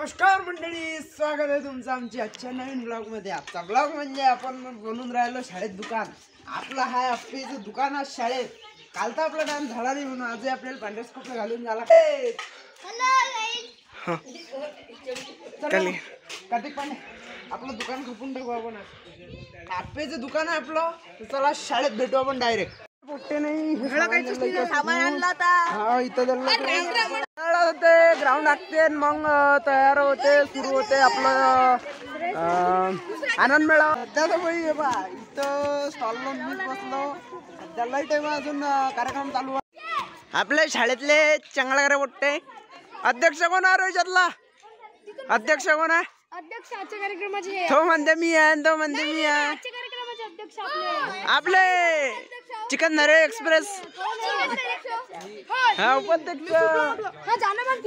नमस्कार मंडळी, स्वागत आहे तुमचं आमच्या आजच्या नवीन ब्लॉग मध्ये। आजचा ब्लॉग म्हणजे आपण बनवून राहिलो शाळेत दुकान। आपलं हाय अप्पेचं दुकान आज शाळेत। काल तर आपला डान्स झाला नाही म्हणून आज आपल्याला पांढरेच कपडे घालून झाला। कार्तिक पांडे आपलं दुकान खपून टाकू आपण। अप्पेचं दुकान आहे आपलं, तर चला शाळेत भेटू आपण डायरेक्ट। पोट्टे नाही सामान आणला होता। हा इथं होते ग्राउंड आखते, मग तयार होते, सुरू होते आपलं आनंद मेळा। सध्याचा बाई बा इथं स्टॉल लावून मी बसलो। सध्या लाईट आहे, अजून कार्यक्रम चालू आहे। आपल्या शाळेतले चांगला पोट्टे अध्यक्ष कोण आहे? रोहितला अध्यक्ष कोण आहे? अध्यक्ष आजच्या कार्यक्रमाचे तो म्हणते मी आहे, तो म्हणते मी आहे। आजच्या कार्यक्रमाचे अध्यक्ष आपले चिकन नरे एक्सप्रेस हा उपाध्यक्ष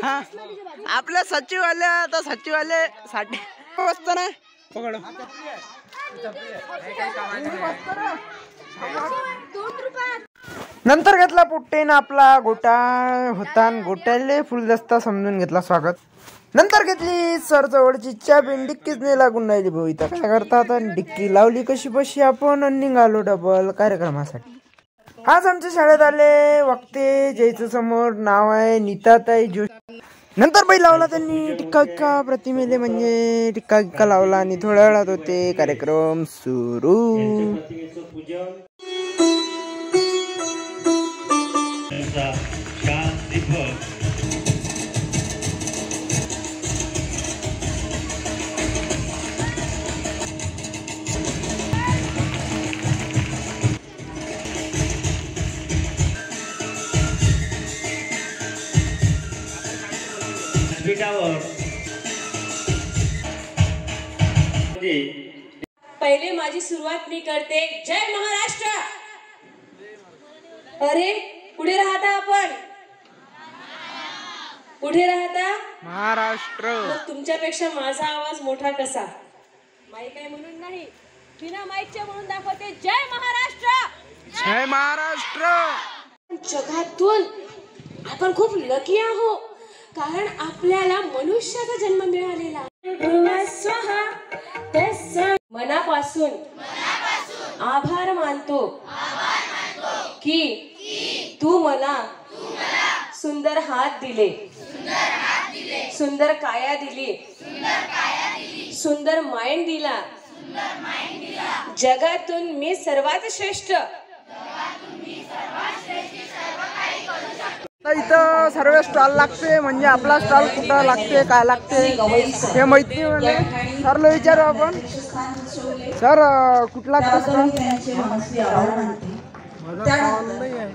हा आपले सचिव आले। आता सचिव आले साठी वाजता ना पकड नंतर घेतला पुट्टेन आपला गोटा होता, गोट्याले फुलदस्ता समजून घेतला स्वागत। नंतर घेतली सर जवळची चहा डिक्कीच नाही लागून राहिली भाऊ। इथं काय करता आता डिक्की लावली कशी बशी आपण निघालो डबल कार्यक्रमासाठी। आज आमच्या शाळेत आले वक्ते ज्याचं समोर नाव आहे नीताताई जोशी। नंतर बाई लावला त्यांनी टिक्का विक्का प्रतिमेले, म्हणजे टिक्का विक्का लावला आणि थोड्या वेळात होते कार्यक्रम सुरू। पहिले माझी सुरुवात मी करते जय महाराष्ट्र। अरे कुठे राहता आपण? कुठे राहता? महाराष्ट्र। तुमच्यापेक्षा माझा आवाज मोठा कसा? माईक आहे म्हणून नाही, बिना माईकच्या म्हणून दाखवते जय महाराष्ट्र। जय महाराष्ट्र। जगातून आपण खूप लकी आहोत, कारण आपल्याला मनुष्याचा जन्म मिळालेला। मनापासून आभार मानतो की तू मला सुंदर हात दिले, सुंदर काया दिली, सुंदर माइंड दिला। जगातून मी सर्वात श्रेष्ठ। इथं सर्व स्टॉल लागते, म्हणजे आपला स्टॉल कुठं लागते काय लागते हे माहिती म्हणजे सरला विचारू आपण। सर कुठला स्टॉल?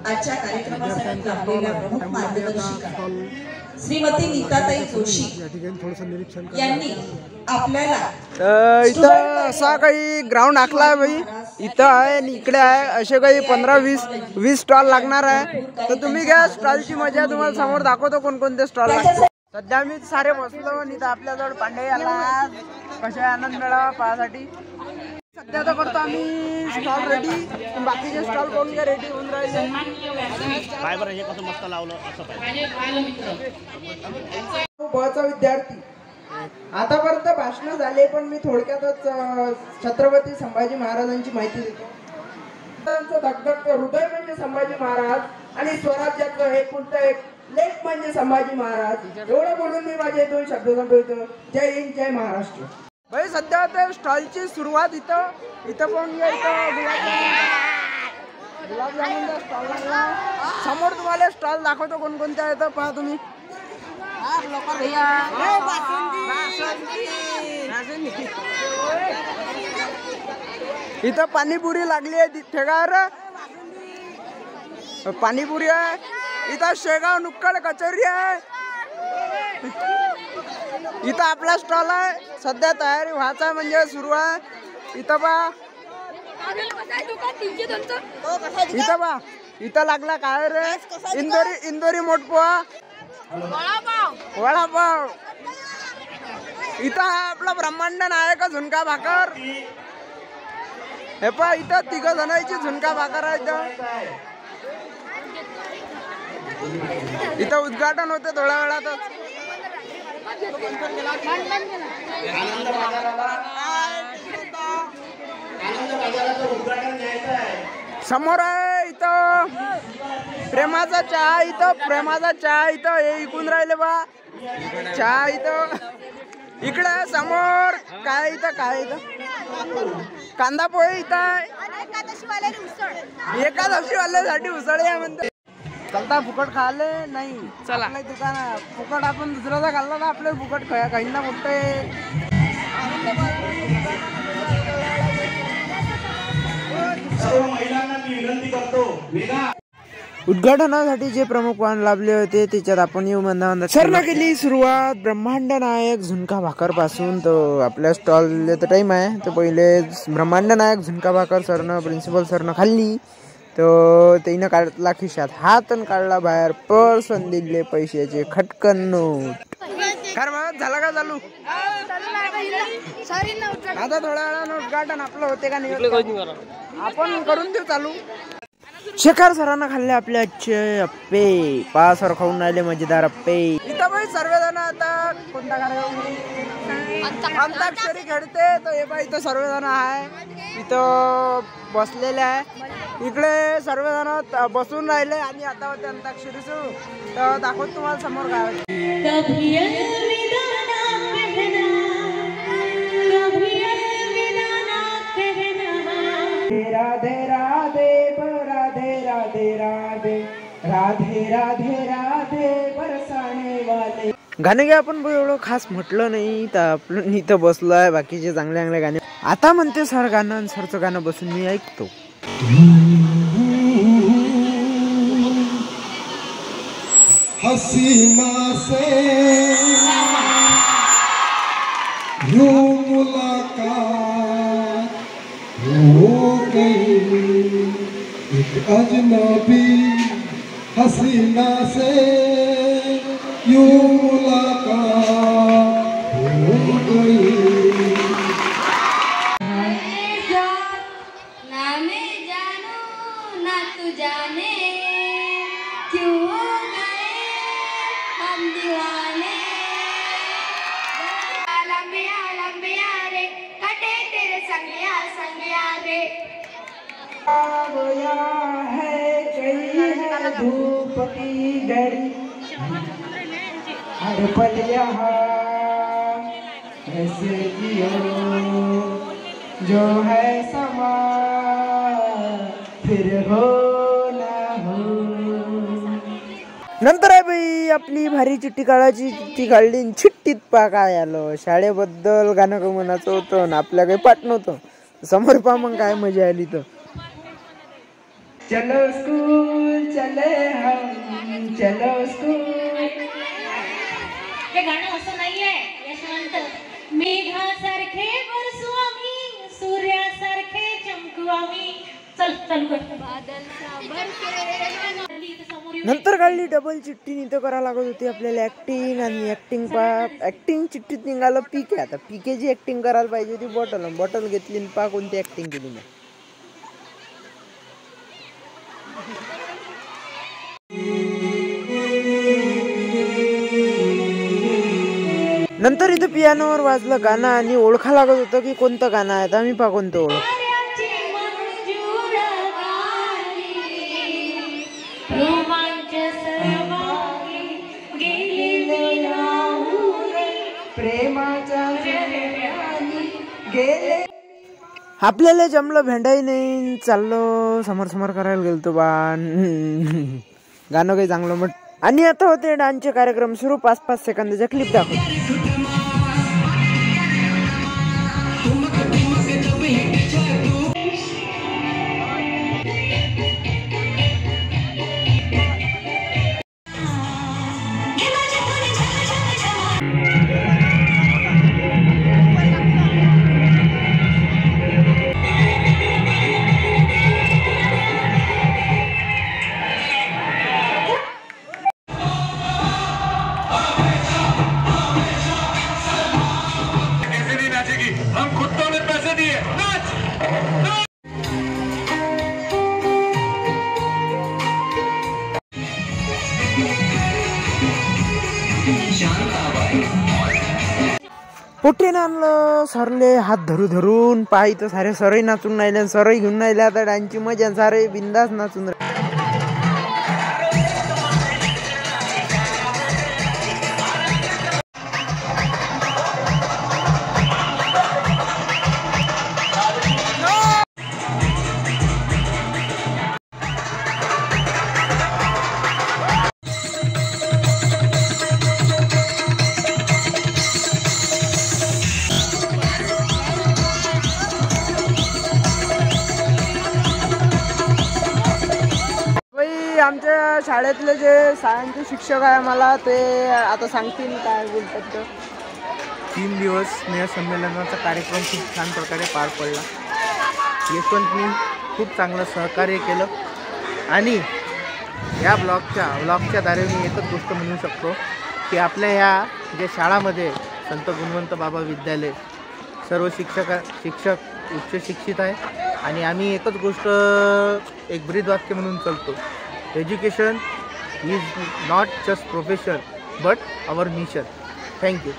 आजच्या कार्यक्रमासाठी लाभलेल्या प्रमुख मार्गदर्शिका श्रीमती नीताताई जोशी यांनी आपल्याला इथं असा काही ग्राउंड आखला बाई। इथं आहे आणि इकडे आहे, असे काही 15-20 स्टॉल लागणार आहे। तर तुम्ही घ्या स्टॉलची मजा, तुम्हाला समोर दाखवतो कोणकोणते स्टॉल लागतात। सध्या मी सारे बसलो आणि इथं आपल्याजवळ पांडे आला कशा आनंद मेळावा पाहासाठी। सध्या तर करतो आम्ही स्टॉल रेडी, बाकीचे स्टॉल कोण काय रेडी होऊन राहिले। काय बरं हे कसं मस्त लावलं असं पाहिजे। बचा विद्यार्थी आतापर्यंत भाषण झाले, पण मी थोडक्यातच छत्रपती संभाजी महाराजांची माहिती देतो। त्यांचं धगधगत हृदय म्हणजे संभाजी महाराज आणि स्वराज्याचं हे पुढचं एक लेख म्हणजे संभाजी महाराज। एवढं बोलून मी माझे 2 शब्द संपवतो। जय हिंद, जय महाराष्ट्र। भाई सध्या तर स्टॉलची सुरुवात इथं पण गुलाबजामुनचा स्टॉल लागला। समोर तुम्हाला स्टॉल दाखवतो कोणकोणत्या आहेत पहा तुम्ही। इथं पाणीपुरी लागली आहे ठेगावर, पाणीपुरी आहे। इथं शेगाव नुक्कड कचोरी आहे। इथं आपला स्टॉल आहे, सध्या तयारी व्हायचा म्हणजे सुरू आहे। इथं बा इथं बा इथं लागला काय रे? इंदोरी मोठपोहा वडापाव। इथं आपला ब्रह्मांड नायक झुणका भाकर। हे पहा इथं 3 जणांची झुणका भाकर आहे। इथं उद्घाटन होते थोड्या वेळातच। आनंद बाजाराचं उद्घाटन न्यायचं आहे. समोर आहे इथं प्रेमाचा चहा, इथं प्रेमाचा चहा, इथं हे इकून राहिले बा चहा इथं. इकडे समोर काय इथं, काय इथं कांदा पोहे इथं आहे. एकादशी वाल्यासाठी उसळ आहे म्हणते. चलता फुकट खाले नाही, चला दुकान फुकट आपण दुसऱ्याचा खाल्ला ना आपले फुकट काही ना मोठे. सर्व महिलांना मी विनंती करतो, उद्घाटनासाठी जे प्रमुख वाहन लाभले होते त्याच्यात आपण येऊ म्हणता सरना केली सुरुवात ब्रह्मांड नायक झुणका भाकर पासून. तर आपल्या स्टॉल टाइम आहे तर पहिले ब्रह्मांड नायक झुणका भाकर सरनं प्रिन्सिपल सरनं खाल्ली. तर त्यानं काढला खिशात हात आणि काढला बाहेर पर्स आणि दिले पैशाचे खटकन नोट. खरं झाला का चालू आता थोड्या वेळानं उद्घाटन आपलं होते का नाही आपण करून देऊ चालू. शेखर सरांना खाल्ले आपले आजचे अप्पे, पासवर खाऊन राहिले मजेदार अप्पे. इथं पण सर्वजण आता कोणता कार्यक्रम अंताक्षरी खेळते तर हे पण इथं सर्वजण आहे इथं बसलेले आहे. इकडे सर्वजण बसून राहिले आणि आता होते अंताक्षरी सुरू. तर दाखवत तुम्हाला समोर काय राधे राधे राधे राधे राधे राधे राधे राधे बरसाने वाले. गाणे गे आपण एवढं खास म्हटलं नाही तर आपण इथं बसलो आहे. बाकीचे चांगले चांगले गाणे आता म्हणते सर गाणं आणि सरचं गाणं बसून मी ऐकतो. हसीना से यूं मुलाकात हो गई, एक अजनबी हसीना से यूं मुलाकात हो गई. ना मैं जानू ना तू जाने क्यों हो गए हम दीवाने. लंबिया रे कटे तेरे संगिया संगिया रे. गया है कहीं है धूप की घड़ी हर पल यहाँ ऐसे जियो जो है समा फिर हो ना हो. नंतर आहे बाई आपली भारी चिठ्ठी काढायची. चिठ्ठी काढली चिठ्ठीत पा काय आलं शाळेबद्दल गाणं का म्हणायचं होतं ना आपल्या काही पाठ नव्हतं. समोर पा मग काय मजा आली. तर चलो स्कूल चले हम चलो स्कूल. हे गाणं असं नाहीये यशवंत. मेघासारखे बरसू आम्ही, सूर्यासारखे चमकू आम्ही. चल चालू कर. नंतर काढली डबल चिठ्ठी. इथं करावं लागत होती आपल्याला ऍक्टिंग आणि ऍक्टिंग चिठ्ठीत निघालं पीके. आता पीकेची ऍक्टिंग करायला पाहिजे होती. बॉटल घेतली पा कोणती ऍक्टिंग केली नाही. नंतर इथं पियानोवर वाजलं गाणं आणि ओळखा लागत होतं की कोणतं गाणं आहे. आम्ही पा कोणतं ओळख. आपल्याला जमलं भेंडाई नाही. चाललो समोर करायला गेलतो बा. गाणं काही चांगलं म्हट. आणि आता होते डान्सचे कार्यक्रम सुरू. 5-5 सेकंदाचा क्लिप दाखव. शांताबाई पोट्टेने आणलं सरले हात धरून पाय तर सारे सरही नाचून राहिले, सरही घेऊन राहिले. आता डान्सची मजा, सारे बिंदास नाचून राहिले. आमच्या शाळेतले जे सायन्सचे शिक्षक आहे मला ते आता सांगतील काय बोलतात. तर 3 दिवस स्नेहसंमेलनाचा कार्यक्रम खूप छान प्रकारे पार पडला. यशवंतनी खूप चांगलं सहकार्य केलं आणि या ब्लॉगच्या द्वारे मी एकच गोष्ट म्हणू शकतो की आपल्या ह्या ज्या शाळामध्ये संत गुणवंत बाबा विद्यालय सर्व शिक्षक उच्च शिक्षित आहे आणि आम्ही एकच गोष्ट एक ब्रीदवाक्य म्हणून चालतो, education is not just profession but our mission. Thank you.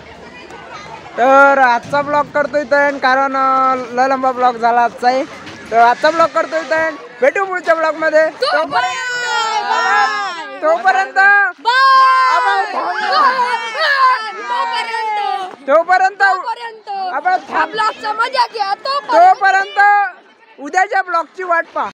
तर आजचा ब्लॉग करतोय तर कारण लय लंबा ब्लॉग झाला आजचा आहे. तर आजचा ब्लॉग करतोय तर भेटू पुढच्या ब्लॉग मध्ये. तोपर्यंत उद्याच्या ब्लॉगची वाट पहा.